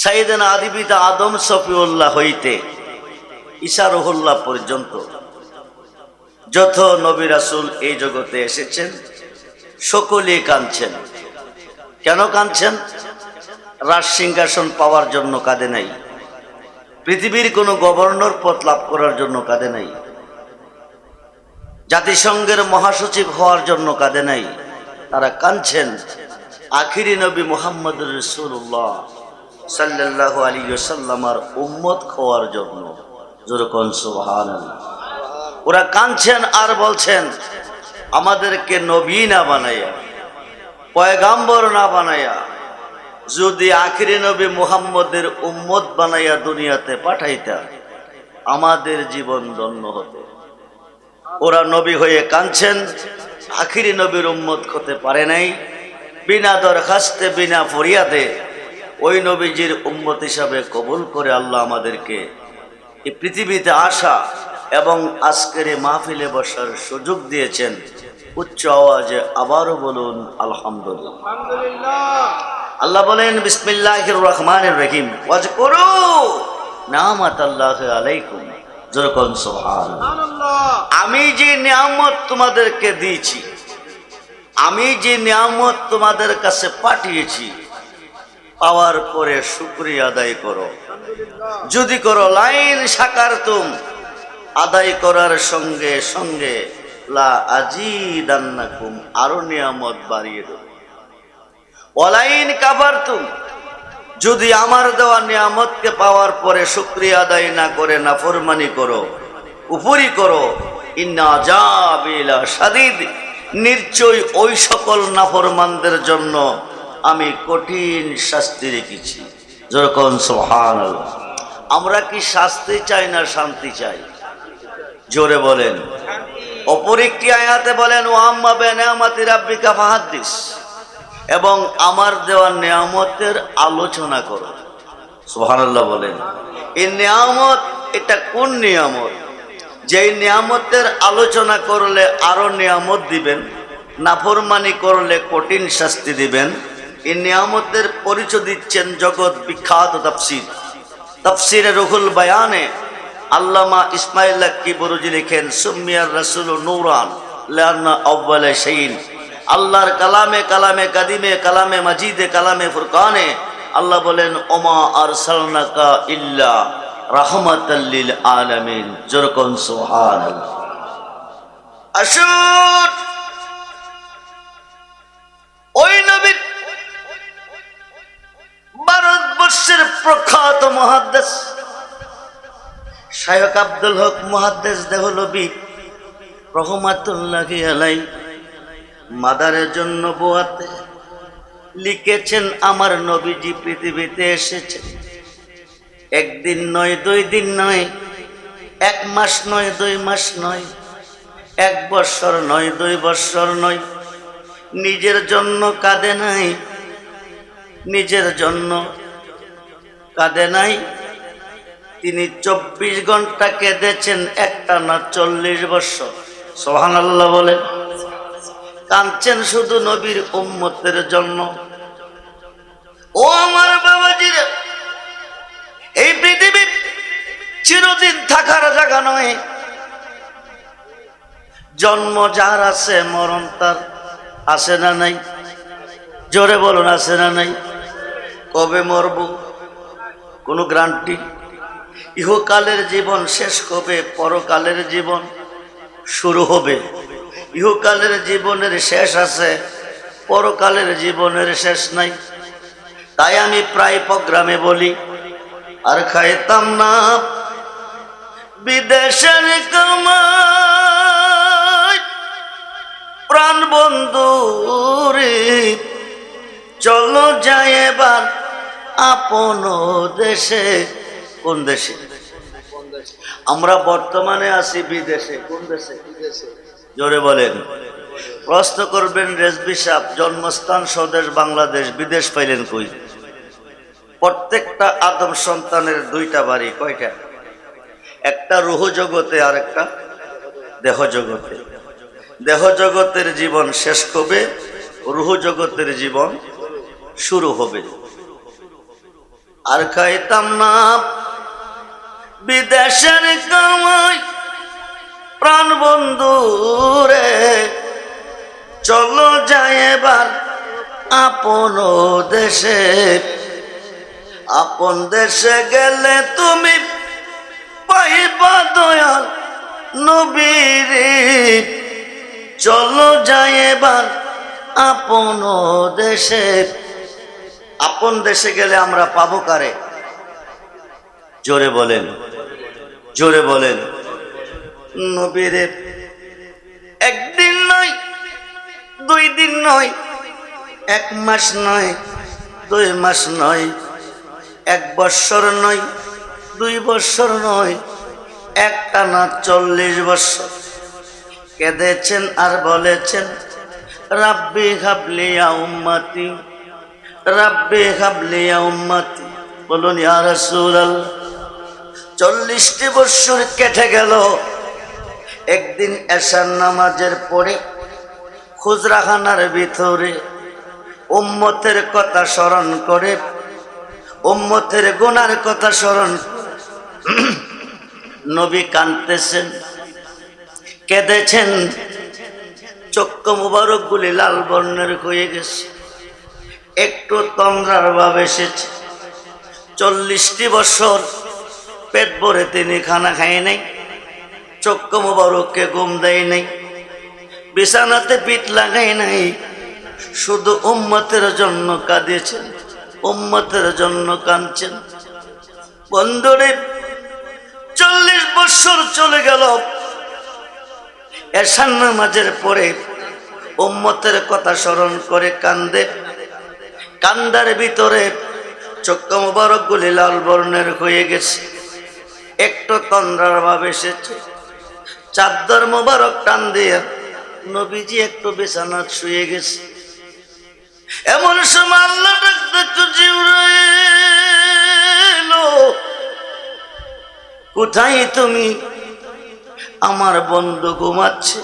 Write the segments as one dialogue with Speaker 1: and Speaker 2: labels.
Speaker 1: সাইয়েদনা আদি পিতা আদম সফিউল্লাহ হইতে ঈসা রুহুল্লাহ পর্যন্ত যত নবী রাসূল এই জগতে এসেছেন সকলেই কাঁদছেন। কেন কাঁদছেন? রাজ সিংহাসন পাওয়ার জন্য কাঁদে নাই, পৃথিবীর কোনো গভর্নর পদ লাভ করার জন্য কাঁদে নাই, জাতিসংঘের মহাসচিব হওয়ার জন্য কাঁদে নাই। তারা কাঁদছেন আখিরি নবী মুহাম্মদুর রাসূলুল্লাহ সাল্লাল্লাহু আলাইহি ওয়াসাল্লামের উম্মত হওয়ার জন্য। জোরে কোন সুবহানাল্লাহ। ওরা কাঁদছেন আর বলছেন আমাদেরকে নবী না বানাইয়া, পয়গাম্বর না বানাইয়া যদি আখিরি নবী মুহাম্মদের উম্মত বানাইয়া দুনিয়াতে পাঠাইতা আমাদের জীবন ধন্য হতো। ওরা নবী হয়ে কাঁদছেন, আখিরি নবীর উম্মত হতে পারে নাই। বিনা দরখাস্তে বিনা ফরিয়াদে ওই নবীজির উম্মত হিসাবে কবুল করে আল্লাহ আমাদেরকে এই পৃথিবীতে আসা এবং আজকের এই মাহফিলে বসার সুযোগ দিয়েছেন। উচ্চ আওয়াজে আবারও বলুন আলহামদুলিল্লাহ। আল্লাহ বলেন বিসমিল্লাহির রহমানির রহিম, ওয়াজকুরু নিয়ামাতাল্লাহি আলাইকুম। জোরে কোন সুবহানাল্লাহ। আমি যে নিয়ামত তোমাদেরকে দিয়েছি, আমি যে নিয়ামত তোমাদের কাছে পাঠিয়েছি, পাওয়ার পরে শুকরিয়া আদায় করো। যদি করো লাইন শাকারতুম, আদায় করার সঙ্গে সঙ্গে লা আজিদান্নাকুম, আরো নিয়ামত বাড়িয়ে দেব। ওয়ালাইন কাফারতুম, যদি আমার দেওয়া নিয়ামতকে পাওয়ার পরে শুকরিয়া আদায় না করে নাফরমানি করো, কুফরি করো, ইন্না আযাবি লাশাদীদ, নিশ্চয় ওই সকল নাফরমানদের জন্য আমি কঠিন শাস্তি রেখেছি। যেরকম সুবহানাল্লাহ। আমরা কি শাস্তি চাই না শান্তি চাই? জোরে বলেন। অপর একটি আয়াতে বলেন ওয়া আম্মা বিনিয়ামাতি রাব্বিকা ফাহাদ্দিস, এবং আমার দেওয়া নিয়ামতের আলোচনা করো। সুবহানাল্লাহ বলেন। এই নিয়ামত, এটা কোন নিয়ামত? যেই নিয়ামতের আলোচনা করলে আরো নিয়ামত দিবেন, নাফরমানি করলে কঠিন শাস্তি দিবেন। এই নিয়ামতের পরিচয় দিচ্ছেন জগৎ বিখ্যাত তাফসীর, তাফসীরে রুহুল বায়ানে আল্লামা ইসমাইল লাক্কি বুরুজি লিখেন সুম্মিয়ার রাসূল নূরান লিআন্না আউয়ালা শাইইন। আল্লাহর কালামে, কালামে কাদিমে, কালামে মাজিদে, কালামে ফুরকানে আল্লাহ বলেন ওমা আরসালনাকা ইল্লা রাহমাতাল লিল আলামিন। যেরকম সুবহানাল্লাহ। আসুন ওই নবীর ভারতবর্ষের প্রখ্যাত মুহাদ্দিস শায়খ আব্দুল হক মুহাদ্দিস দেহলভী রহমাতুল্লাহি আলাইহি মাদারের জন্য বোয়াতে লিখেছেন আমার নবীজি পৃথিবীতে এসেছেন একদিন নয়, 2 দিন নয়, 1 মাস নয়, 2 মাস নয়, 1 বছর নয়, 2 বছর নয়। নিজের জন্য কাঁদে নাই, নিজের জন্য কাঁদে নাই। তিনি 24 ঘন্টা কেঁদেছেন, একটানা 40 বছর। সুবহানাল্লাহ বলেন। কাঁদছেন শুধু নবীর উম্মতের জন্য। ও আমার বাবাজিরা, এই পৃথিবী চিরদিন থাকার জায়গা নয়। জন্ম যার আছে মরণ তার আছে না নাই? জোরে বলুন আছে না নাই? কবে মরব কোনো গ্যারান্টি? ইহকালের জীবন শেষ কবে, পরকালের জীবন শুরু হবে। ইহকালের জীবনের শেষ আছে, পরকালের জীবনের শেষ নাই। তাই আমি প্রায় প্রোগ্রামে বলি আর খাইতাম না বিদেশের কামাই, প্রাণ বন্ধু রে চলো যাই এবার আপন দেশে। কোন দেশে? আমরা বর্তমানে আছি বিদেশে। কোন দেশে? জোরে বলেন। প্রশ্ন করবেন রেজবি সাহেব, জন্মস্থান স্বদেশ বাংলাদেশ, বিদেশ পাইলেন কই? প্রত্যেকটা আদম সন্তানের 2টা বাড়ি। কয়টা? একটা রূহ জগতে আর একটা দেহ জগতে। দেহ জগতের জীবন শেষ হবে, রূহ জগতের জীবন শুরু হবে। আর খাইতাম না বিদেশের কামাই। প্রাণ বন্ধু রে চলো যাই এবার আপন দেশে। আপন দেশে গেলে তুমি পাইবা দয়াল নবীর। চলো যাই এবার আপন দেশে। আপন দেশে গেলে আমরা পাবো কারে? জোরে বলেন, জোরে বলেন। নবীর একদিন নয়, 2 দিন নয়, 1 মাস নয়, 2 মাস নয়, 1 বৎসর নয়, 2 বৎসর নয়, একটানা 40 বৎসর কেঁদেছেন আর বলেছেন রাব্বি হাবলি ইয়া উম্মতি, রাব্বি হাবলি ইয়া উম্মতি। বলুন ইয়া রাসূলুল্লাহ। 40টি বৎসর কেটে গেল। একদিন এশার নামাজের পরে খুজরাখানার ভিতরে উম্মতের কথা স্মরণ করে, উম্মতের গুনার কথা স্মরণ নবী কাঁদতেছেন, কেঁদেছেন। চক্ষু মুবারক গুলি লাল বর্ণের হয়ে গেছে, একটু তন্দ্রার ভাব এসেছে। 40টি বছর পেট ভরে তিনি খানা খায় নাই, চক্ষু মুবারককে ঘুম দেয় নাই, বিছানাতে পিঠ লাগাই নাই। শুধু উম্মতের জন্য কাঁদিয়েছেন, উম্মতের জন্য কাঁদছেন। বন্ধুরে 40 বছর চলে গেল। এশার নামাজের পরে উম্মতের কথা স্মরণ করে কান্দে। কান্দার ভিতরে চক্ষু মুবারক গুলি লাল বর্ণের হয়ে গেছে, একটু তন্দ্রার ভাব এসেছে। চাদর মুবারক টান দিয়ে নবীজি একটু বিছানা শুয়ে গেছে। এমন সময় আল্লাহ ডাকতে, জিবরাইল কোথায় তুমি? আমার বন্ধু ঘুমাচ্ছে।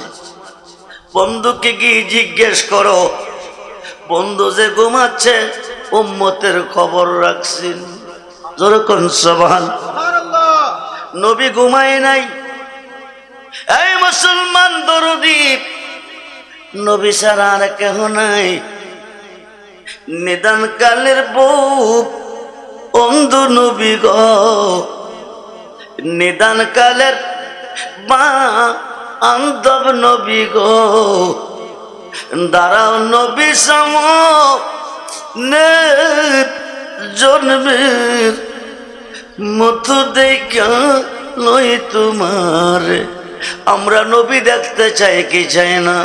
Speaker 1: বন্ধুকে গিয়ে জিজ্ঞেস করো, বন্ধু যে ঘুমাচ্ছে উম্মতের খবর রাখছেন। যেরকম সুবহানাল্লাহ। নবী ঘুমায় নাই। এই মুসলমান দরদি, নবী ছাড়া আর কেহ নাই। নিদান কালের বউ অন্ধু নবী গো, নিদান কালের মা আন্দব নবী গো। দাঁড়াও নবী সামনে জন্মের মতো দেখা লই তোমার। আমরা নবী দেখতে চাই কি চাই না?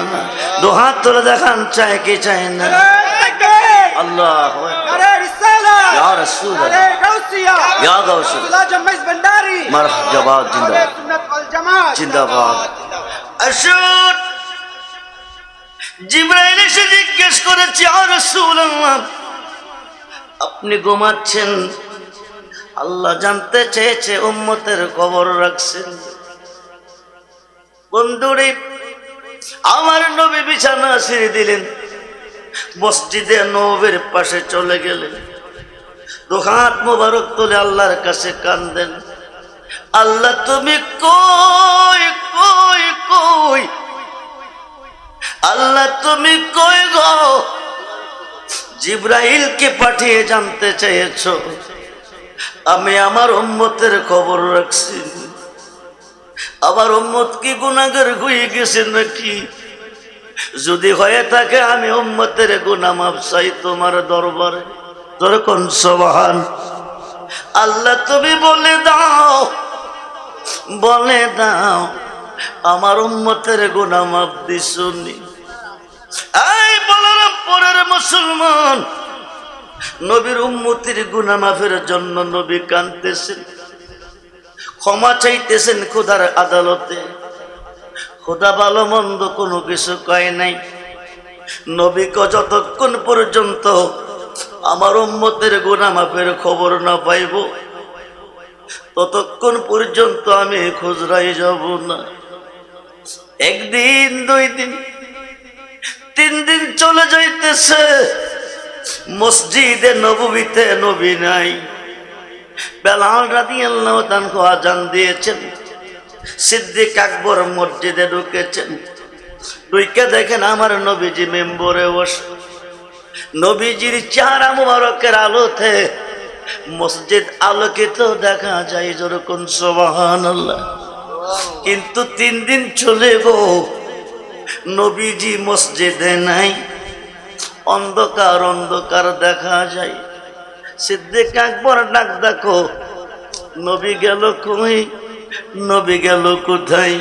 Speaker 1: 2 হাত তুলে দেখান, চাই কি চাই না? আল্লাহ ইয়া রাসূলুল্লাহ, ইয়া গাউসুল্লাহ, মারহাবা, জিন্দাবাদ, জিন্দাবাদ। আসুন। জিবরাইল এসে জিজ্ঞেস করেছে, ইয়া রাসূলুল্লাহ আপনি ঘুমাচ্ছেন? আল্লাহ জানতে চেয়েছে উম্মতের খবর রাখছেন। বন্ধুরে আমার নবী বিছানা ছেড়ে দিলেন, মসজিদে নববীর পাশে চলে গেলেন। 2 হাত মোবারক তুলে আল্লাহর কাছে কাঁদেন, আল্লাহ তুমি কই কই কই? আল্লাহ তুমি কই গো? জিবরাইলকে পাঠিয়ে জানতে চেয়েছো আমি আমার উম্মতের খবর রাখছি। আমার উম্মত কি গুনাহগার হয়ে গেছে নাকি? যদি হয়ে থাকে আমি উম্মতের গুনাহ মাফ চাই তোমার দরবারে। যখন সুবহান আল্লাহ তুমি বলে দাও, বলে দাও আমার উম্মতের গুনাহ মাফ দিছুনি। এই বলার পরের মুসলমান, নবীর উম্মতের গুনাহ মাফের জন্য নবী কাঁদতেছেন, ক্ষমা চাইতেছেন খোদার আদালতে। খোদা ভালো মন্দ কোনো কিছু কয় নাই। নবীকে যতক্ষণ পর্যন্ত আমার উম্মতের গুনাহ মাফের খবর না পাইব ততক্ষণ পর্যন্ত আমি খুজরাই যাব না। 1 দিন 2 দিন 3 দিন চলে যাইতেছে, মসজিদে নববীতে নবী নাই। বেলাল রাদিয়াল্লাহু তাআলা আযান দিয়েছেন, সিদ্দিক আকবর মসজিদে ঢুকেছেন। ঢুকে দেখেন আমার নবীজি মেম্বরে বসে। নবীজির চেহারা মুবারকের আলোতে মসজিদ আলোকিত দেখা যায়, যেরকম সুবহানাল্লাহ। কিন্তু 3 দিন চলে গো, নবীজি মসজিদে নাই, অন্ধকার অন্ধকার দেখা যায়। সিদ্দিক আকবর ডাক দেখো, নবী গেল কই, নবী গেল কোথায়?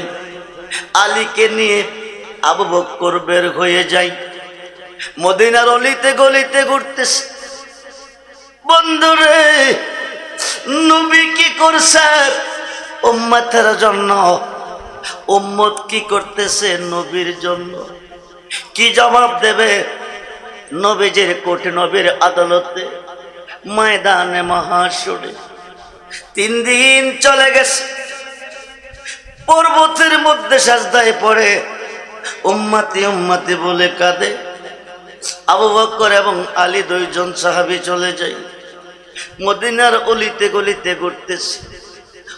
Speaker 1: আলীকে নিয়ে আবু বকর বের হয়ে যায়, মদিনার অলিতে গলিতে ঘুরতেছে। বন্ধুরে, নবী কি করছে উম্মতের জন্য? উম্মত কি করতেছে নবীর জন্য? কি জবাব দেবে নবীজির কোর্টে, নবীর আদালতে, ময়দানে মাহশরে? 3 দিন চলে গেছে, পর্বতের মধ্যে সাজদায় পড়ে উম্মতি উম্মতি বলে কাঁদে। আবু বকর এবং আলী 2 জন সাহাবী চলে যায়, মদিনার অলিতে গলিতে ঘুরতেছে।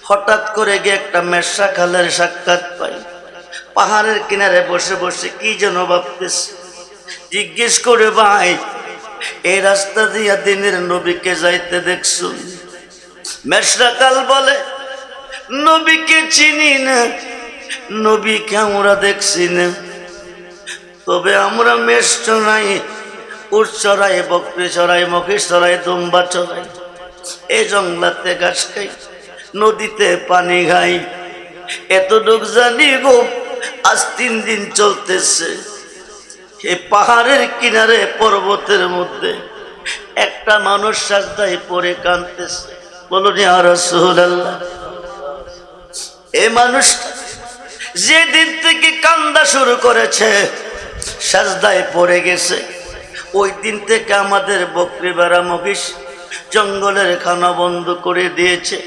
Speaker 1: হঠাৎ করে গিয়ে একটা মেশা খালের সাক্ষাৎ পাই, পাহাড়ের কিনারে বসে বসে কি যেন ভাবতেছে। জিজ্ঞেস করে, ভাই এই রাস্তা দিয়া দিনের নবীকে যাইতে দেখছো? মেশরাকাল বলে, নবীকে চিনি না, নবীকে আমরা দেখছি না, তবে আমরা মেষ চড়াই, উট চড়াই, বকরি চড়াই, মহিষ চড়াই, দুম্বা চড়াই, এই জঙ্গলাতে ঘাস খাই, নদীতে পানি খাই, এতটুক জানি গো। আজ 3 দিন চলতেছে, এই পাহাড়ের কিনারে পর্বতের মধ্যে একটা মানুষ সাজদায় পড়ে কাঁদতেছে। বলুন ইয়া রাসূলুল্লাহ। এই মানুষটা যেদিন থেকে কান্দা শুরু করেছে, সাজদায় পড়ে গেছে, ওই দিন থেকে আমাদের বকরি বেড়া মহিষ জঙ্গলের খানা বন্ধ করে দিয়েছে,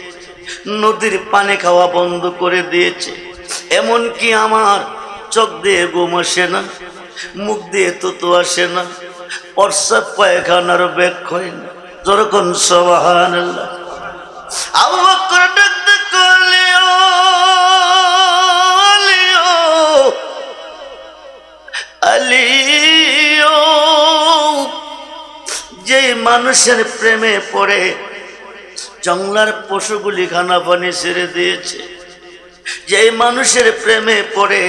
Speaker 1: নদীর পানি খাওয়া বন্ধ করে দিয়েছে। এমনকি আমার চোখ দিয়ে ঘুম আসে না, মুখ দিয়ে তুতু আসে না, প্রস্রাব পায়খানার বেগ হয় না। যখন সুবহানাল্লাহ। আবু বকর ডাকতে কলিও আলিও, যে মানুষের প্রেমে পড়ে জঙ্গলার পশুগুলি খানা পানি ছেড়ে দিয়েছে, যে মানুষের প্রেমে পড়ে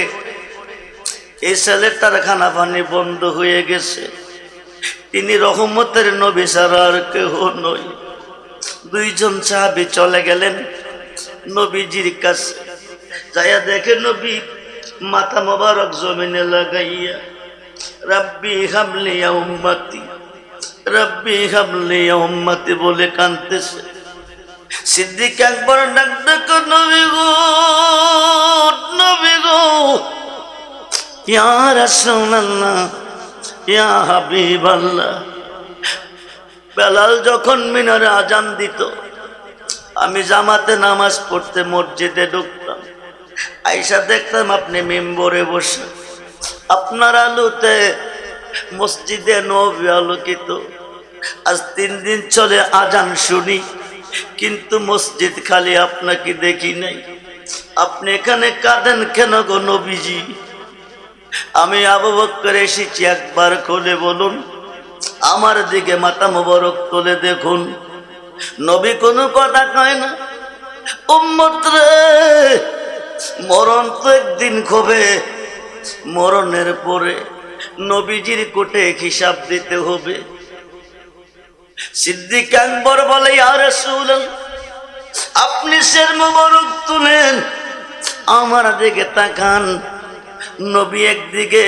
Speaker 1: এই ছেলেটার খানা পানি বন্ধ হয়ে গেছে, তিনি রহমতের নবী ছাড়া আর কেহ নয়। 2 জন সাহাবী চলে গেলেন নবীজির কাছে। যাইয়া দেখে নবী মাথা মোবারক জমিনে লাগাইয়া রাব্বি হাবলি ইয়া উম্মতি, রাব্বি হাবলি ইয়া উম্মতি বলে কাঁদতেছে। সিদ্দিক আকবর ডাক দেখো, নবী গো, নবী গো, ইয়া রাসূলুল্লাহ, ইয়া হাবিবাল্লাহ। বেলাল যখন মিনারে আজান দিত, আমি জামাতে নামাজ পড়তে মসজিদে ঢুকতাম, আইসা দেখতাম আপনি মেম্বরে বসে, আপনার আলোতে মসজিদে নবী আলোকিত। আজ 3 দিন চলে আজান শুনি, কিন্তু মসজিদ খালি, আপনাকে দেখি নাই। আপনি এখানে কাঁদেন কেন গো নবীজি? আমি আবু বকর এসেছি, একবার খুলে বলুন, আমার দিকে মাথা মোবারক তুলে দেখুন। নবী কোনো কথা কয় না। উম্মত রে, মরণ তো একদিন হবে, মরণের পরে নবীজির কোটে হিসাব দিতে হবে। সিদ্দিক আকবর বলে, ইয়া রাসূলুল্লাহ, আপনি শের মোবারক তুলেন, আমার দিকে তাকান। নবী একদিকে,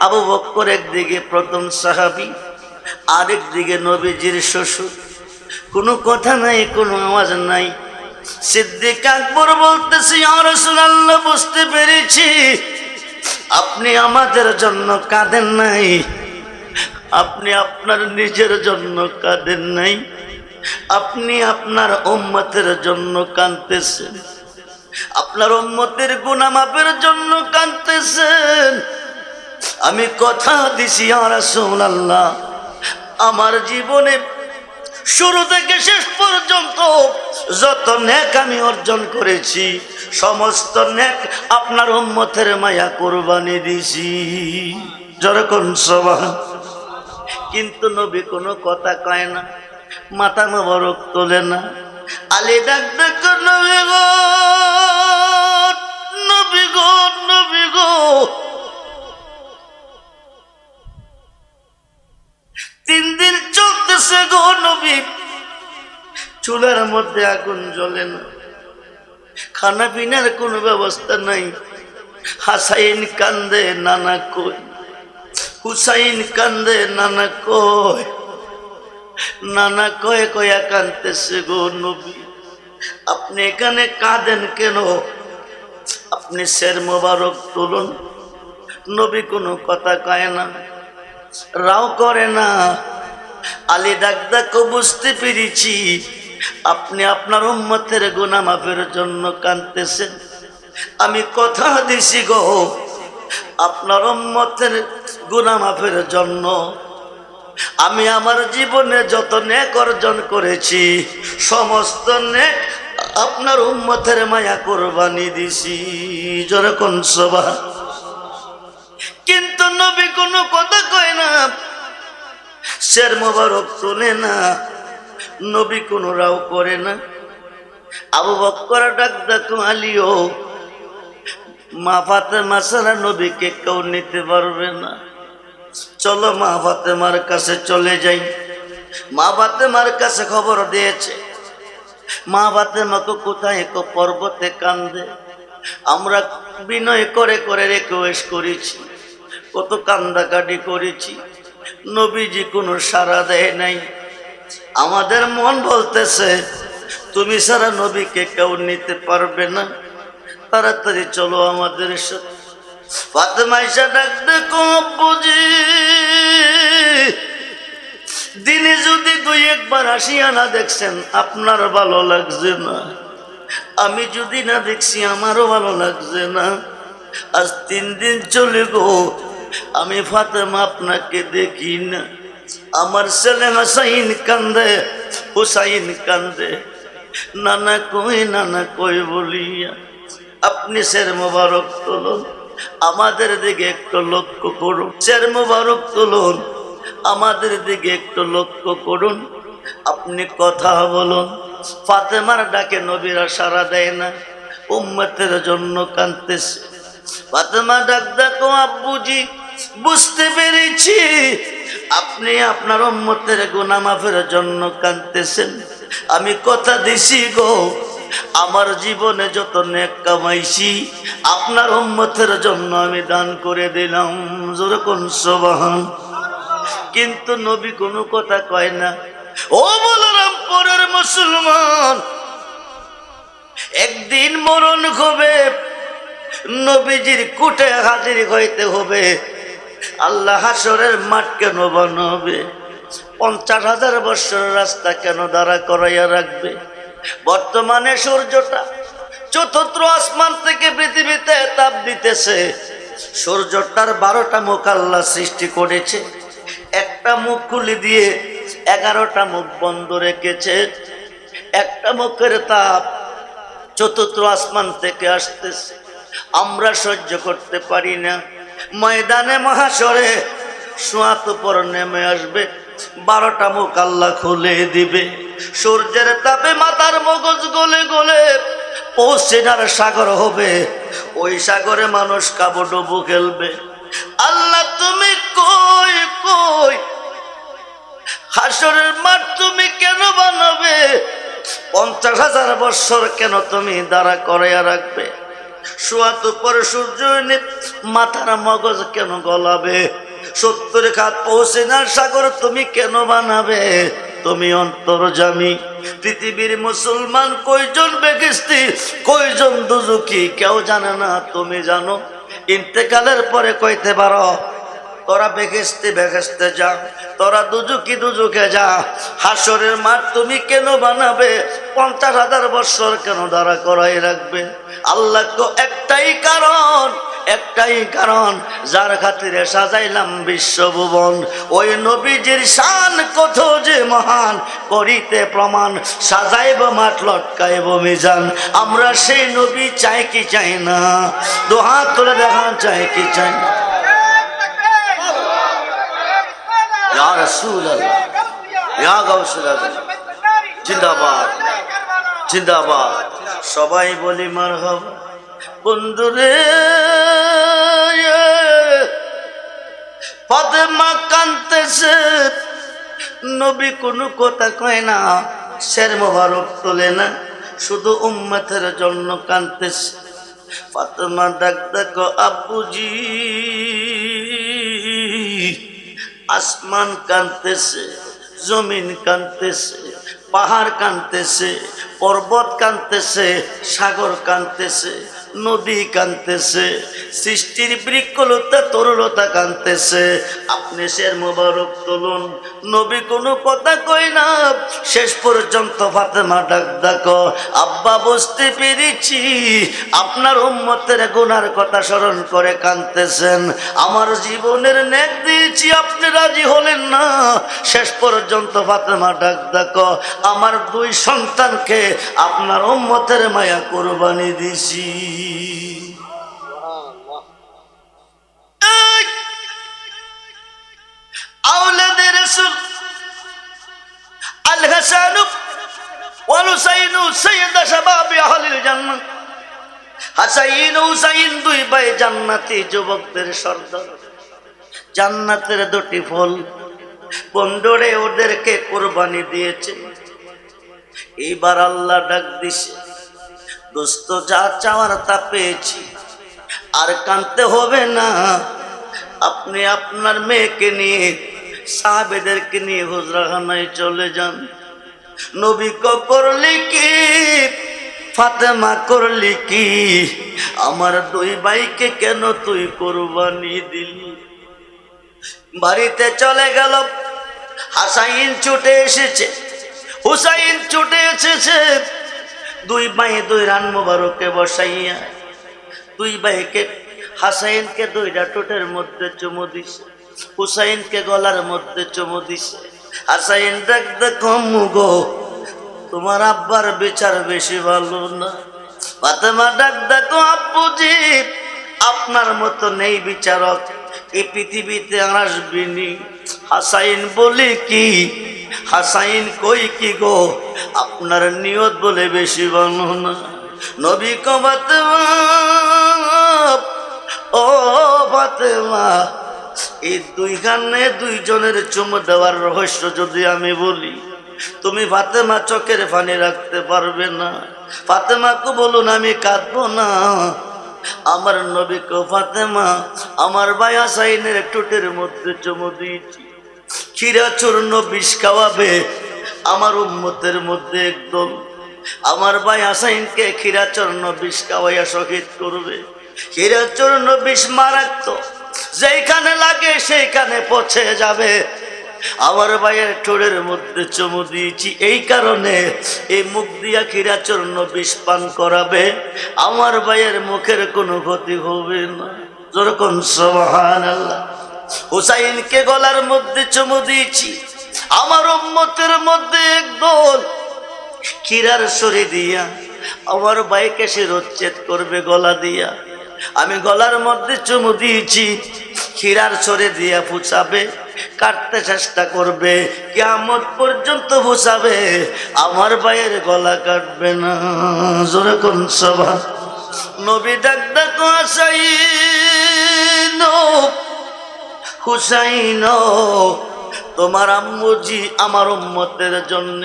Speaker 1: আবু বকর একদিকে প্রথম সাহাবী, আরেকদিকে নবীজির শ্বশুর। কোনো কথা নাই, কোনো আওয়াজ নাই। সিদ্দিক আকবর বলতেছে, ইয়া রাসূলুল্লাহ, বুঝতে পেরেছি আপনি আমাদের জন্য কাঁদেন নাই, আপনি আপনার নিজের জন্য কাঁদেন নাই, আপনি আপনার উম্মতের জন্য কাঁদতেছেন, আপনার উম্মতের গুনাহ মাফের জন্য কাঁদতেছেন। আমি কথা দিছি ইয়া রাসূলুল্লাহ, আমার জীবনে শুরু থেকে শেষ পর্যন্ত যত নেক আমি অর্জন করেছি সমস্ত নেক আপনার উম্মতের মায়া কুরবানি দিছি। যখন সবাই কিন্তু নবী কোনো কথা কয় না, মাথা মোবারক তোলে না। আলী ডাক ডাক নবী গো, নবী গো, নবী গো, 3 দিন চলতেছে গো নবী, চুলার মধ্যে আগুন জ্বলে না, খানা পিনার কোনো ব্যবস্থা নাই। হাসাইন কান্দে নানা কই, হুসাইন কান্দে নানা কয়, নানা কয়ে কয়া কান্দতেছে গো নবী। আপনি এখানে কাঁদেন কেন? আপনি শের মোবারক তুলুন। নবী কোনো কথা কয় না, রাও করে না। আলী ডাক ডাক বুঝতে পেরেছি আপনি আপনার উম্মতের গুনাহ মাফের জন্য কাঁদতেছেন। আমি কথা দিছি গো আপনার উম্মতের গুনাহ মাফের জন্য আমি আমার জীবনে যত নেক অর্জন করেছি সমস্ত নেক আপনার উম্মতের মায়া কুরবানি দিছি। যখন সবাই কিন্তু নবী কোনো কথা কয় না, শের মোবারক তোলে না, নবী কোনো রাও করে না। আবু বকর ডাক ডাক আলীও, মা ফাতেমা ছাড়া নবীকে কেউ নিতে পারবে না, চলো মা ফাতেমার কাছে চলে যাই। মা ফাতেমার কাছে খবর দিয়েছে। মা ফাতেমাকে কোথায় পর্বতে কান্দে, আমরা বিনয় করে করে রিকোয়েস্ট করেছি, কত কান্দাকাটি করেছি, নবীজি কোনো সাড়া দেয় নাই। আমাদের মন বলতেছে তুমি সারা নবীকে কেউ নিতে পারবে না, তাড়াতাড়ি চলো আমাদের সাথে। ফাতেমা আয়েশা ডাক দেখো বুঝি দিনে যদি 2-1 বার আসিয়া না দেখছেন আপনার ভালো লাগছে না, আমি যদি না দেখছি আমারও ভালো লাগছে না। আজ 3 দিন চলে গো আমি ফাতেমা আপনাকে দেখি না। আমার ছেলে হাসাইন কান্দে, হুসাইন কান্দে, নানা কই বলিয়া। আপনি শের মোবারক তুলুন, আমাদের দিকে একটু লক্ষ্য করুন। শের মোবারক তুলুন, আমাদের দিকে একটু লক্ষ্য করুন। আপনি কথা বলুন। ফাতেমার ডাকে নবীরা সাড়া দেয় না, উম্মতের জন্য কাঁদতেছে। ফাতেমা ডাক ডাকো আব্বুজি বুঝতে পেরেছি আপনি আপনার উম্মতের গুনাহ মাফের জন্য কাঁদতেছেন। আমি কথা দিছি গো আমার জীবনে যত নেক কামাইছি আপনার উম্মতের জন্য আমি দান করে দিলাম। জোরে কোন সুবহান। কিন্তু নবী কোনো কথা কয় না। ও বলরাম পরের মুসলমান, একদিন মরণ হবে, নবীজির কুটে হাজির হইতে হবে। আল্লাহ হাসরের মাঠ কেন বানাবে? 50,000 বছরের রাস্তা কেন দাঁড়া করাইয়া রাখবে? বর্তমানে সূর্যটা 4th আসমান থেকে পৃথিবীতে তাপ দিতেছে। সূর্যটার 12টা মুখ আল্লাহ সৃষ্টি করেছে, একটা মুখ খুলে দিয়ে 11টা মুখ বন্ধ রেখেছে। একটা মুখের তাপ 4th আসমান থেকে আসতেছে, আমরা সহ্য করতে পারি না। ময়দানে মহাশরে সোয়াত উপর নেমে আসবে, 12টা মুখ আল্লাহ খুলে দিবে। সূর্যের তাপে মাথার মগজ গলে গলে পৌঁছেনার সাগর হবে, ওই সাগরে মানুষ কাবুডুবু খেলবে। আল্লাহ তুমি কই কই? হাসরের মাঠ তুমি কেন বানাবে? 50,000 বছর কেন তুমি দাঁড়া করাইয়া রাখবে? সোয়াত উপর সূর্য মাথার মগজ কেন গলাবে? 70 খাত পৌঁছেনার সাগর তুমি কেন বানাবে? তুমি অন্তর্যামী। পৃথিবীর মুসলমান কয়জন বেহেশতি কয়জন দুজকি কেউ জানে না, তুমি জানো। ইন্তেকালের পরে কইতে পারো তোরা বেহেশতে বেহেশতে যা, তোরা দুজকি দুজকে যা। হাসরের মাঠ তুমি কেন বানাবে? 50,000 বছর কেন দাঁড়া করাই রাখবে? আল্লাহ তো একটাই কারণ, একটাই কারণ, যার খাতিরে সাজাইলাম বিশ্বভুবন। ওই নবীজির শান কত যে মহান, করিতে প্রমাণ সাজাইব মাঠ লটকাইব মিজান। আমরা সেই নবী চাই কি চাই না? দুহাত তুলে দেখা, চাই কি চাই না? ইয়া রাসূলুল্লাহ, ইয়া গাউসুল আজম, জিন্দাবাদ জিন্দাবাদ। সবাই বলি মারহাবা। বন্ধুরে, ফাতেমা কাঁদতেছে, নবী কোনো কথা কয় না, শের মোবারক তোলে না, শুধু উম্মতের জন্য কাঁদতেছে। ফাতেমা ডাক দেখো, আব্বুজি। আসমান কাঁদতেছে, জমিন কাঁদতেছে, পাহাড় কাঁদতেছে, পর্বত কাঁদতেছে, সাগর কাঁদতেছে, নদী কাঁদতেছে, সৃষ্টির বৃক্ষলতা তরুলতা কাঁদতেছে। আপনি শের মোবারক তুলুন। নবী কোনো কথা কই না। শেষ পর্যন্ত ফাতেমা ডাক ডাকো, আব্বা বুঝতে পেরেছি আপনার উম্মতের গুনার কথা স্মরণ করে কাঁদতেছেন। আমার জীবনের নেক দিয়েছি, আপনি রাজি হলেন না। শেষ পর্যন্ত ফাতেমা ডাক ডাকো, আমার দুই সন্তানকে আপনার উম্মতের মায়া কুরবানি দিছি। আওলাদে রাসূল আল হাসান ওয়াল হুসাইন সাইয়্যিদা শাবাবি আহলিল জান্নাহ। হাসাইন হুসাইন দুই ভাই জান্নাতি যুবকদের সর্দার। জান্নাতের দুটি ফল বন্ধুরে ওদেরকে কুরবানি দিয়েছে। এইবার আল্লাহ ডাক দিছে, দোস্ত যা চাওয়ার তা পেয়েছি, আর কাঁদতে হবে না। আপনি আপনার মেয়েকে নিয়ে, সাহাবেদেরকে নিয়ে হুজরাখানায় চলে যান। নবী করলি কি, ফাতেমা করলি কি, আমার দুই ভাইকে কেন তুই কুরবানি দিলি? বাড়িতে চলে গেল। হাসাইন ছুটে এসেছে, হুসাইন ছুটে এসেছে। দুই ভাই দুই রান মোবারকে বসাইয়া দুই ভাইকে, হাসাইনকে দুইটা ঠোঁটের মধ্যে চুমু দিছে, হুসাইনকে গলার মধ্যে চুমু দিছে। হাসাইন ডাক দেখো, মুগো তোমার আব্বার বিচার বেশি ভালো না। ফাতেমা ডাক দেখো, আব্বুজি আপনার মতো নেই বিচারক, এই পৃথিবীতে আসবিনি। হাসাইন বলি কি, হাসাইন কই কি গো, আপনার নিয়ত বলে বেশি ভালো না। নবী কো ফাতেমা, ও ফাতেমা, এই দুইখানে দুইজনের চুমু দেওয়ার রহস্য যদি আমি বলি, তুমি ফাতেমা চোখের পানি রাখতে পারবে না। ফাতেমাকে বলুন আমি কাঁদবো না। আমার নবী কো ফাতেমা, আমার ভাই হাসাইনের ঠোঁটের মধ্যে চুমু দিয়েছি, ক্ষীরা চূর্ণ বিষ খাওয়াবে আমার উম্মতের মধ্যে একদল। আমার ভাই হাসাইনকে ক্ষীরা চূর্ণ বিষ খাওয়াইয়া শহীদ করবে। ক্ষীরা চূর্ণ বিষ মারাত্মক, যেখানে লাগে সেইখানে পচে যাবে। আমার ভাইয়ের ঠোঁটের মধ্যে চুমু দিয়েছি, এই কারণে এই মুখ দিয়া ক্ষীরা চূর্ণ বিষ পান করাবে, আমার ভাইয়ের মুখের কোনো ক্ষতি হবে না। যেরকম সুবহানাল্লাহ। হুসাইনকে গলার মধ্যে চুমু দিয়েছি, আমার উম্মতের মধ্যে একদল ক্ষীরার সরে দিয়া আমার ভাইকে শিরোচ্ছেদ করবে গলা দিয়া। আমি গলার মধ্যে চুমু দিয়েছি, ক্ষীরার সরে দিয়া ফুসাবে, কাটতে চেষ্টা করবে, কিয়ামত পর্যন্ত ফুসাবে, আমার ভাইয়ের গলা কাটবে না। জোরে কোন সভা। নবী ডাক ডাকো, হাসাইন হুসাইন, তোমার আম্মুজি আমার উম্মতের জন্য,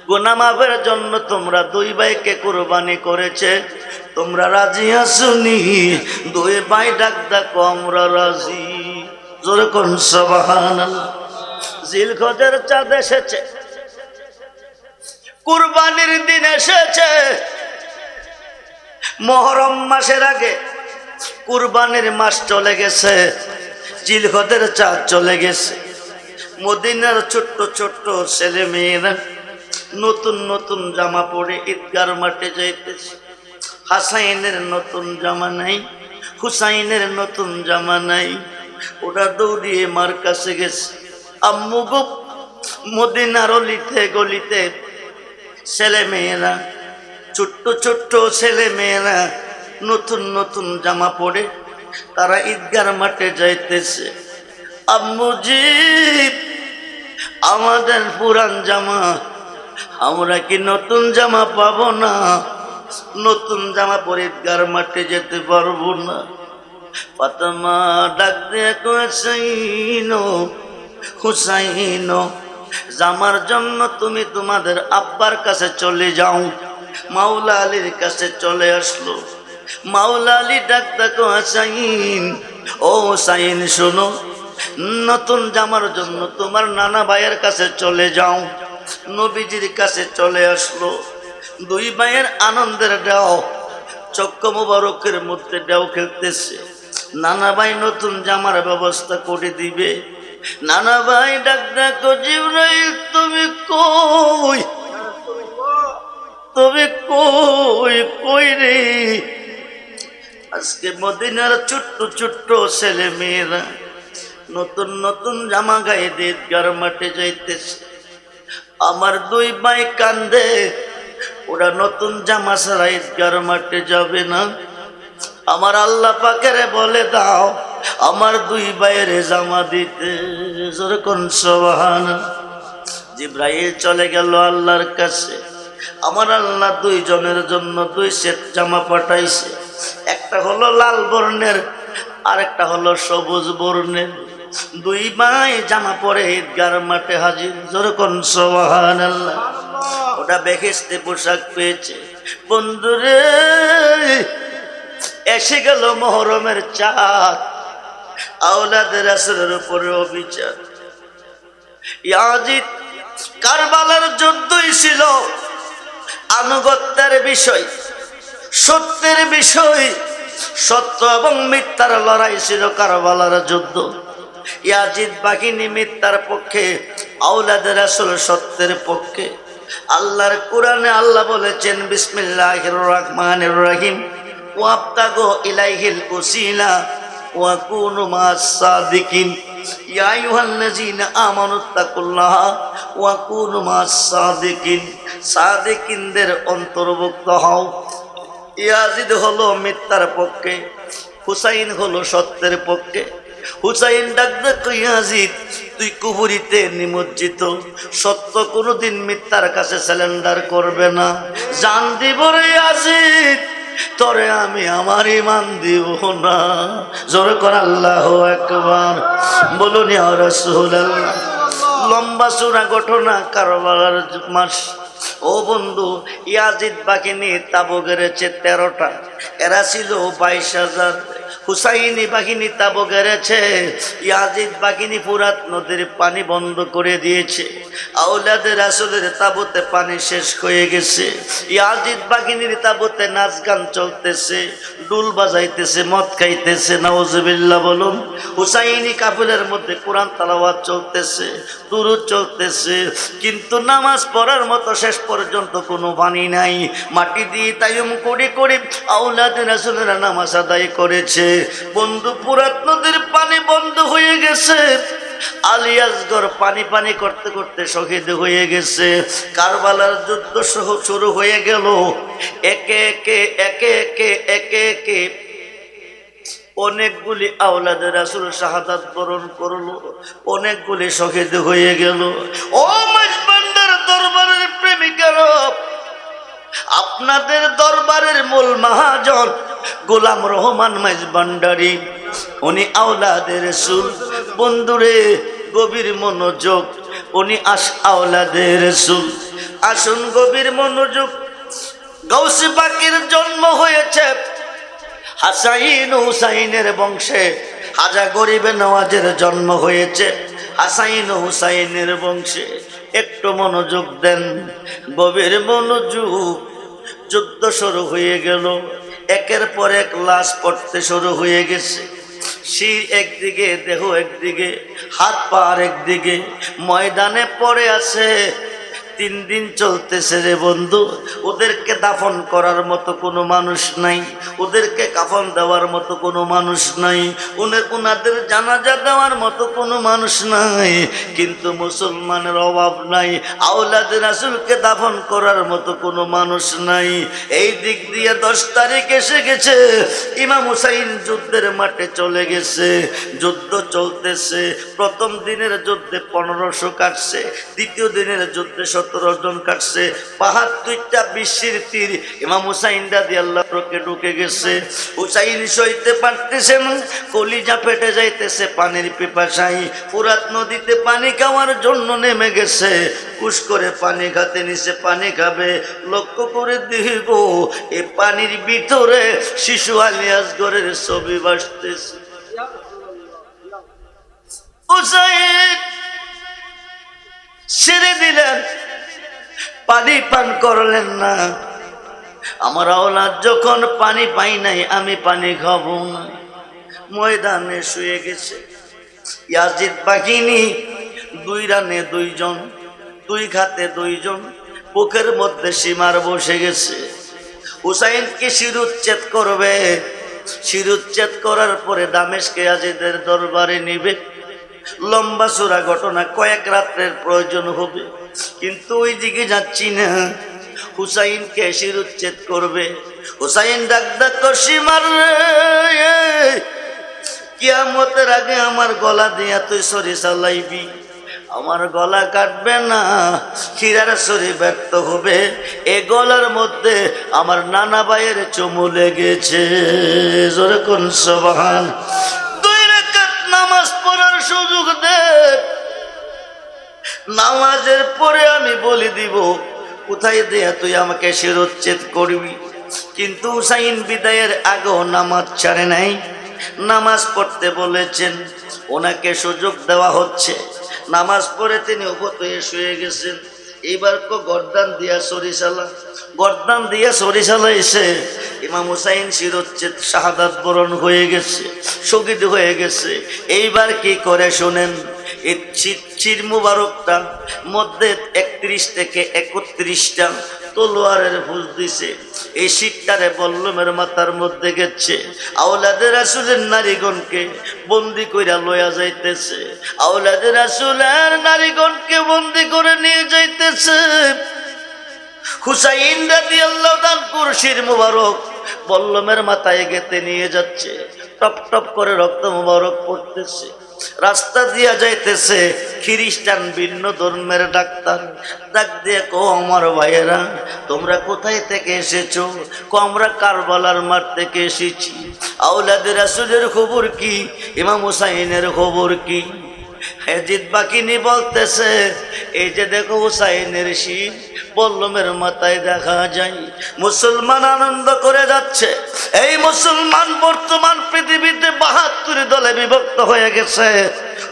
Speaker 1: গুনাহ মাফের জন্য তোমরা দুই ভাইকে কুরবানি করেছে, তোমরা রাজি আসুনি? দুই ভাই ডাক ডাকো, আমরা রাজি। জোরে কোন সুবহানাল্লাহ। জিলহজের চাঁদ এসেছে, কুরবানির দিন এসেছে। মুহররম মাসের আগে কুরবানির মাস চলে গেছে, জিলহজের চাঁদ চলে গেছে। মদিনার ছোট্ট ছোট্ট ছেলে মেয়েরা নতুন নতুন জামা পরে ঈদগার মাঠে যাইতেছে। হাসাইনের নতুন জামা নাই, হুসাইনের নতুন জামা নাই, ওরা দৌড়িয়ে মার কাছে গেছে। আম্মু গো, মদিনার অলিতে গলিতে ছেলে মেয়েরা, ছোট্ট ছোট্ট ছেলে মেয়েরা নতুন নতুন জামা পরে তারা ঈদগার মাঠে যাইতেছে। আম্মুজি, আমাদের পুরান জামা, আমরা কি নতুন জামা পাবো না? নতুন জামা পরে ঈদগার মাঠে যেতে পারবো না। ফাতেমা ডাক দিয়ে কইছিল, হুসাইন, জামার জন্য তুমি তোমাদের আব্বার কাছে চলে যাও। মাওলা আলীর কাছে চলে আসলো। মাওলা আলী ডাক দেখো, হুসাইন, ও হুসাইন শোনো, নতুন জামার জন্য তোমার নানা ভাইয়ের কাছে চলে যাও। নবীজির কাছে চলে আসলো। দুই ভাইয়ের আনন্দের ঢেউ চক্ষু মুবারকের মধ্যে ঢেউ খেলতেছে। নানা ভাই নতুন জামার ব্যবস্থা করে দিবে। নানা ভাই ডাক ডাকো, জিবরাইল তুমি কই, তুমি কই, কই রে? আজকে মদিনার ছোট্ট ছোট্ট ছেলে মেয়েরা নতুন নতুন জামা গায়ে দিয়ে ঈদগার মাঠে যাইতেছে। আমার দুই ভাই কান্দে, ওরা নতুন জামা ছাড়া ঈদগার মাঠে যাবে না। আমার আল্লাহ পাকেরে বলে দাও আমার দুই ভাইয়ের জামা দিতে। যেরকম সুবহানাল্লাহ। জিবরাইল চলে গেল আল্লাহর কাছে। আমার আল্লাহ দুইজনের জন্য দুই সেট জামা পাঠাইছে। একটা হলো লাল বর্ণের, আর একটা হলো সবুজ বর্ণের। দুই ভাই জামা পরে ঈদগার মাঠে হাজির। যেরকম সুবহানাল্লাহ। ওটা বেহেশতে পোশাক পেয়েছে। বন্ধুরে, এসে গেল মুহররমের চাঁদ। আওলাদের রাসূলের উপরে অবিচার। ইয়াজিদ কারবালার যুদ্ধই ছিল আনুগত্যের বিষয়, সত্যের বিষয়। সত্য এবং মিথ্যার লড়াই ছিল কারবালার যুদ্ধ। ইয়াজিদ বাহিনী মিথ্যার পক্ষে, আওলাদের রাসূল সত্যের পক্ষে। আল্লাহর কোরআনে আল্লাহ বলেছেন, বিসমিল্লাহির রহমানির রহিম, ওয়াবতাগু ইলাইহিল উসিলা ওয়া কুনু মাস সাদিকিন। ইয়া আইয়ুহাল্লাযীনা আমানুত্তাকুল্লাহা ওয়া কুনু মাস সাদিকিন। সাদিকিনদের অন্তর্ভুক্ত হও। ইয়াজিদ হলো মিথ্যার পক্ষে, হুসাইন হলো সত্যের পক্ষে। হুসাইন ডাক দেখো, ইয়াজিদ তুই কুফরিতে নিমজ্জিত, সত্য কোনোদিন মিথ্যার কাছে স্যালেন্ডার করবে না। জান দিব রে ইয়াজিদ, তরে আমি আমার ইমান দিব না। জোরে কর আল্লাহু আকবার। বলুন ইয়া রাসূলুল্লাহ। লম্বা চূড়া ঘটনা, কারবালার মাস। ও বন্ধু, ইয়াজিদ বাহিনী তাবু গেড়েছে 13টা, এরা ছিল 22,000। হুসাইনি বাহিনী তাবু গেড়েছে। ইয়াজিদ বাহিনী ফুরাত নদীর পানি বন্ধ করে দিয়েছে। আওলাদের রাসূলের তাবুতে পানি শেষ হয়ে গেছে। ইয়াজিদ বাহিনীর তাবুতে নাচ গান চলতেছে, ডুল বাজাইতেছে, মদ খাইতেছে। নাউজুবিল্লাহ বলুন। হুসাইনি কাফিলের মধ্যে কোরআন তেলাওয়াত চলতেছে, দুরূদ চলতেছে, কিন্তু নামাজ পড়ার মতো শেষ পর্যন্ত কোনো বাণী নাই। মাটি দিয়ে তায়াম্মুম করে করে আওলাদের রাসূলেরা নামাজ আদায় করেছে। বন্ধু, ফুরাত নদীর পানি বন্ধ হয়ে গেছে। আলী আসগর পানি পানি করতে করতে শহীদ হয়ে গেছে। কারবালার যুদ্ধ শুরু হয়ে গেল। একে একে একে একে একে একে অনেকগুলি আওলাদের রাসূল শাহাদাত বরণ করলো, অনেকগুলি শহীদ হয়ে গেল। ও মাইজবান্ডার দরবারের প্রেমিকারা, আপনাদের দরবারের মূল মহাজন গোলাম রহমান মাইজবান্ডারি, উনি আওলাদের রাসূল। বন্ধুরে, গভীর মনোযোগ, উনি আওলাদের রাসূল। আসুন গভীর মনোযোগ। গাউসে পাকের জন্ম হয়েছে হাসাইন হুসাইনের বংশে। হাজা গরিবে নওয়াজের জন্ম হয়েছে হাসাইন হুসাইনের বংশে। একটু মনোযোগ দেন, গভীর মনোযোগ। যুদ্ধ শুরু হয়ে গেল। একের পর এক লাশ পড়তে শুরু হয়ে গেছে। শির একদিকে, দেহ একদিকে, হাত পা একদিকে, ময়দানে পড়ে আছে 3 দিন চলতেছে রে বন্ধু, ওদেরকে দাফন করার মতো কোনো মানুষ নাই, ওদেরকে কাফন দেওয়ার মতো কোনো মানুষ নাই, ওনাদের জানাজা দেওয়ার মতো কোনো মানুষ নাই। কিন্তু মুসলমানের অভাব নাই, আওলাদ রাসূলকে দাফন করার মতো কোনো মানুষ নাই। এই দিক দিয়ে 10 তারিখ এসে গেছে, ইমাম হুসাইন যুদ্ধের মাঠে চলে গেছে। যুদ্ধ চলতেছে, প্রথম দিনের যুদ্ধে 1500 কাটছে, দ্বিতীয় দিনের যুদ্ধে 17 জন কাটছে। 72টা বিশির তীর ইমাম হুসাইন রাদিয়াল্লাহু আনহুকে ঢুকে গেছে। হুসাইন সইতে পারতেছে না, কলিজা ফেটে যাইতেছে পানির পিপাসায়। ফুরাত নদীতে পানি খাওয়ার জন্য নেমে গেছে, কুশ করে পানি খাতে নিচে পানি খাবে, লক্ষ্য করে দেখব এই পানির ভিতরে শিশু আলী আসগরের ছবি ভাসতেছে। হুসাইন ছেড়ে দিলেন, পানি পান করলেন না। আমার আওলাদ যখন পানি পাই নাই, আমি পানি খাবো না, ময়দানে শুয়ে গেছে। ইয়াজিদ বাহিনী 2 রানে 2 জন, 2 খাতে 2 জন, বুকের মধ্যে সীমার বসে গেছে। হুসাইনকে শিরুচ্ছেদ করবে, শিরুচ্ছেদ করার পরে দামেশকে ইয়াজিদের দরবারে নিবে। লম্বা চূড়া ঘটনা, কয়েক রাত্রের প্রয়োজন হবে, কিন্তু ওই দিকে যাচ্ছি না। হুসাইনকে শিরুচ্ছেদ করবে। হুসাইন ডাক ডাক সীমার রে, কিয়ামতের আগে আমার গলা দিয়া তুই ছুরি চালাইবি, আমার গলা কাটবে না, হীরার ছুরি ব্যর্থ হবে। এ গলার মধ্যে আমার নানা ভাইয়ের চুমু লেগেছে। জোরে কোন সুবহান। 2 রাকাত নামাজ পড়ার সুযোগ দে, নামাজের পরে আমি বলে দিব কোথায় দেয়া তুই আমাকে শিরোচ্ছেদ করবি। কিন্তু হুসাইন বিদায়ের আগেও নামাজ ছাড়ে নাই, নামাজ পড়তে বলেছেন, ওনাকে সুযোগ দেওয়া হচ্ছে। নামাজ পড়ে তিনি উপত হয়ে শুয়ে গেছেন। এইবার তো গর্দান দিয়া সরিষালা, গর্দান দিয়া সরিষালা এসে ইমাম হুসাইন শিরোচ্ছেদ শাহাদাত বরণ হয়ে গেছে, শহীদ হয়ে গেছে। এইবার কি করে শোনেন, এই চির মুবারকটা মধ্যে 31 থেকে 31টা তলোয়ারের ফুল দিছে। এই শীতটারে বল্লমের মাথার মধ্যে গেছে। আওলাদে রাসূলের নারীগণকে বন্দি কইরা লইয়া যাইতেছে, আওলাদে রাসূলের নারীগণকে বন্দি করে নিয়ে যাইতেছে। হুসাইন রাদিয়াল্লাহু আনহুর শির মুবারক বল্লমের মাথায় গেতে নিয়ে যাচ্ছে, টপ টপ করে রক্ত মুবারক পড়তেছে। রাস্তা দিয়া যাইতেছে খ্রিস্টান ভিন্ন ধর্মের ডাক্তার, ডাক দিয়ে কো আমার ভাইয়েরা তোমরা কোথায় থেকে এসেছো? কো আমরা কারবালার মাঠ থেকে এসেছি। আওলাদে রাসূলের খবর কি? ইমাম হুসাইনের খবর কি? ইয়াজিদ বাকিনি বলতেছে, এই যে দেখো হুসাইনের শির বল্লমের মাথায় দেখা যায়। মুসলমান আনন্দ করে যাচ্ছে। এই মুসলমান বর্তমান পৃথিবীতে 72 দলে বিভক্ত হয়ে গেছে।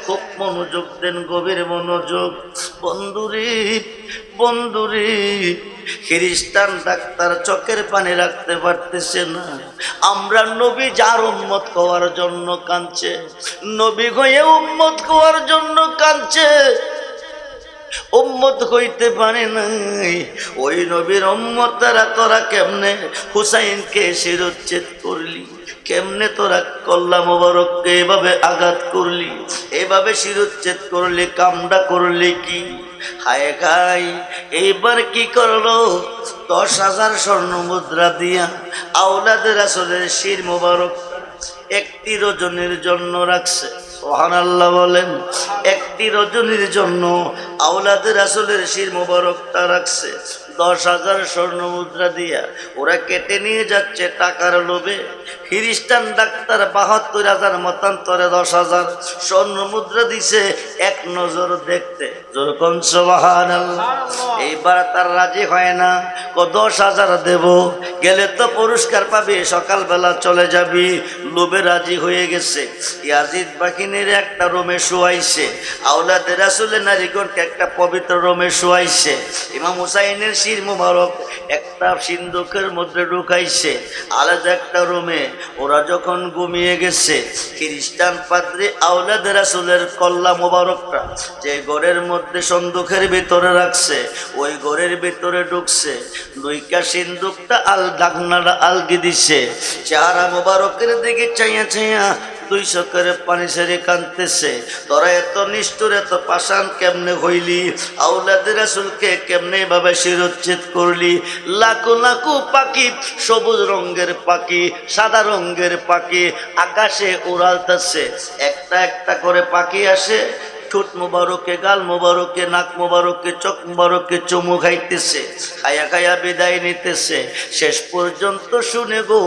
Speaker 1: খুব মনোযোগ দেন, গভীর মনোযোগ। বন্ধুরে বন্ধুরে, খ্রিস্টান ডাক্তার চোখের পানি রাখতে পারতেছে না। আমরা নবী যার উম্মত হওয়ার জন্য কাঁদছে, নবী হয়ে উম্মত হওয়ার জন্য কাঁদছে, উম্মত হইতে পারে নাই। ওই নবীর উম্মতরা তোরা কেমনে হুসাইনকে শিরোচ্ছেদ করলি? কেমনে তোরা কল্লা মোবারককে এভাবে আঘাত করলি, এভাবে শিরোচ্ছেদ করলি? কামটা করলি কি? হায় খাই। এইবার কি করলো? 10,000 স্বর্ণ মুদ্রা দিয়া আওলাদে রাসূলের শির মোবারক একটি রজনীর জন্য রাখছে। সুবহানাল্লাহ বলেন। একটি রজনীর জন্য আওলাদে রাসূলের শির মোবারকটা রাখছে। 10,000 স্বর্ণ মুদ্রা দিয়া ওরা কেটে নিয়ে যাচ্ছে টাকার লোভে। খ্রিস্টান ডাক্তার 72,000 মতান্তরে 10,000 স্বর্ণ মুদ্রা দিছে এক নজর দেখতে। যখন সুবহানাল্লাহ। এইবার তার রাজি হয় না, 10,000 দেব, গেলে তো পুরস্কার পাবি, সকালবেলা চলে যাবি। লোভে রাজি হয়ে গেছে। ইয়াজিদ বাহিনীর একটা রুমে শুয়াইছে, আওলাদে রাসূলের নারীগণকে একটা পবিত্র রুমে শুয়াইছে। ইমাম হুসাইনের শির মোবারক একটা সিন্দুকের মধ্যে ঢুকাইছে আলাদা একটা রুমে। ওরা যখন ঘুমিয়ে গেছে, খ্রিস্টান পাদ্রী আওলাদ রাসূলের কল্লা মোবারকটা যে ঘরের মধ্যে সন্দুকের ভিতরে রাখছে, ওই ঘরের ভিতরে ঢুকছে, দুইটা সিন্দুকটা ঢাকনাটা আলগি দিছে। চেহারা মোবারকের দিকে চাইয়া চাইয়া দুই চোখের পানি ছেড়ে কাঁদতেছে। তোরা এত নিষ্ঠুর, এত পাষাণ কেমনে হইলি? আওলাদ রাসূলকে কেমনে ভাবে শিরোচ্ছেদ করলি? লাখো লাখো পাখি, সবুজ রঙের পাখি, সাদা রঙের পাখি আকাশে উড়ালতেছে। একটা একটা করে পাখি আসে, ঠোঁট মোবারকে, গাল মোবারকে, নাক মোবারকে, চোখ মোবারকে চুমু খাইতেছে, খায়া খায়া বিদায় নিতেছে। শেষ পর্যন্ত শুনে গো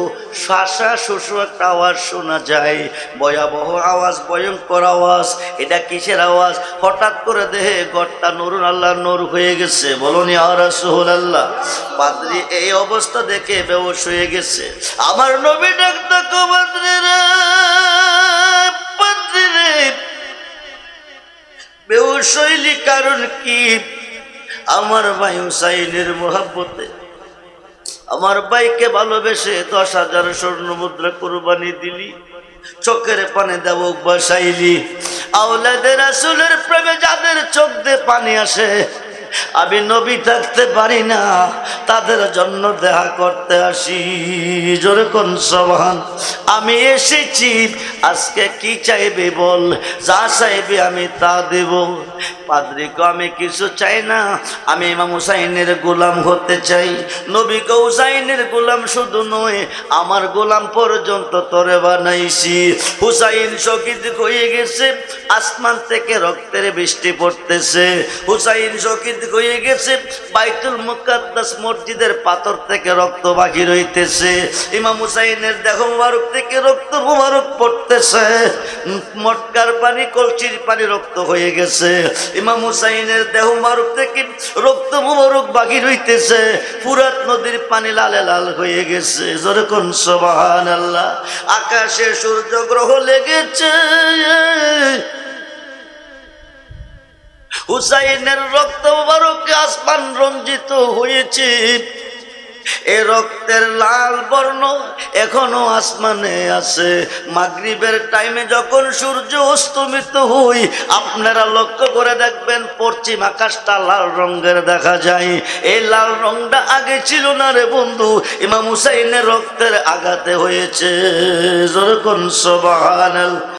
Speaker 1: শাসা শুশু একটা আওয়াজ শোনা যায়, ভয়াবহ আওয়াজ, ভয়ঙ্কর আওয়াজ। এটা কিসের আওয়াজ? হঠাৎ করে দেহে ঘরটা নুরুন আল্লাহ নূর হয়ে গেছে। বলুন ইয়া রাসূলুল্লাহ। পাদ্রী এই অবস্থা দেখে বেহুশ হয়ে গেছে। আমার নবী ডাকতে কো পাদ্রী রে, পাদ্রী রে বেহুশ হইলি কারণ কি? আমার ভাই হুসাইনের মোহাব্বতে, আমার ভাইকে ভালোবেসে 10,000 স্বর্ণ মুদ্রা কুরবানি দিলি, চোখের পানি দেব বসাইলি। আওলাদে রাসূলের প্রেমে যাদের চোখ দিয়ে পানি আসে, আমি নবী থাকতে পারি না, তাদের জন্য দেখা করতে আসি। জোরে কোন সুবহান। আমি এসেছি, আজকে কি চাইবে বল, যা চাইবে আমি তা দেব। পাদ্রীকে আমি কিছু চাই না, আমি ইমাম হুসাইনের গোলাম হতে চাই। নবীকে হুসাইনের গোলাম শুধু নয়, আমার গোলাম পর্যন্ত তোরে বানাইছি। হুসাইন শহীদ হয়ে গেছে, আসমান থেকে রক্তের বৃষ্টি পড়তেছে। হুসাইন শহীদ হয়ে গেছে, বাইতুল মুকাদ্দাস মসজিদের পাথর থেকে রক্ত বাহির হইতেছে। ইমাম হুসাইনের দেহ মুবারক থেকে রক্ত মুবারক পড়তেছে। মটকার পানি, কলসির পানি রক্ত হয়ে গেছে। ইমাম হুসাইনের দেহ মুবারক থেকে রক্ত মুবারক বাহির হইতেছে। ফুরাত নদীর পানি লালে লাল হয়ে গেছে। জোরে কোন সুবহানাল্লাহ। আকাশে সূর্য গ্রহ লেগেছে, হুসাইনের রক্ত মুবারকে আসমান রঞ্জিত হয়েছে। এ রক্তের লাল বর্ণ এখনো আসমানে আছে। মাগরিবের টাইমে যখন সূর্য অস্তমিত হই, আপনারা লক্ষ্য করে দেখবেন পশ্চিম আকাশটা লাল রঙের দেখা যায়। এই লাল রংটা আগে ছিল না রে বন্ধু, ইমাম হুসাইনের রক্তের আঘাতে হয়েছে। জোরে কোন সুবহানাল্লাহ।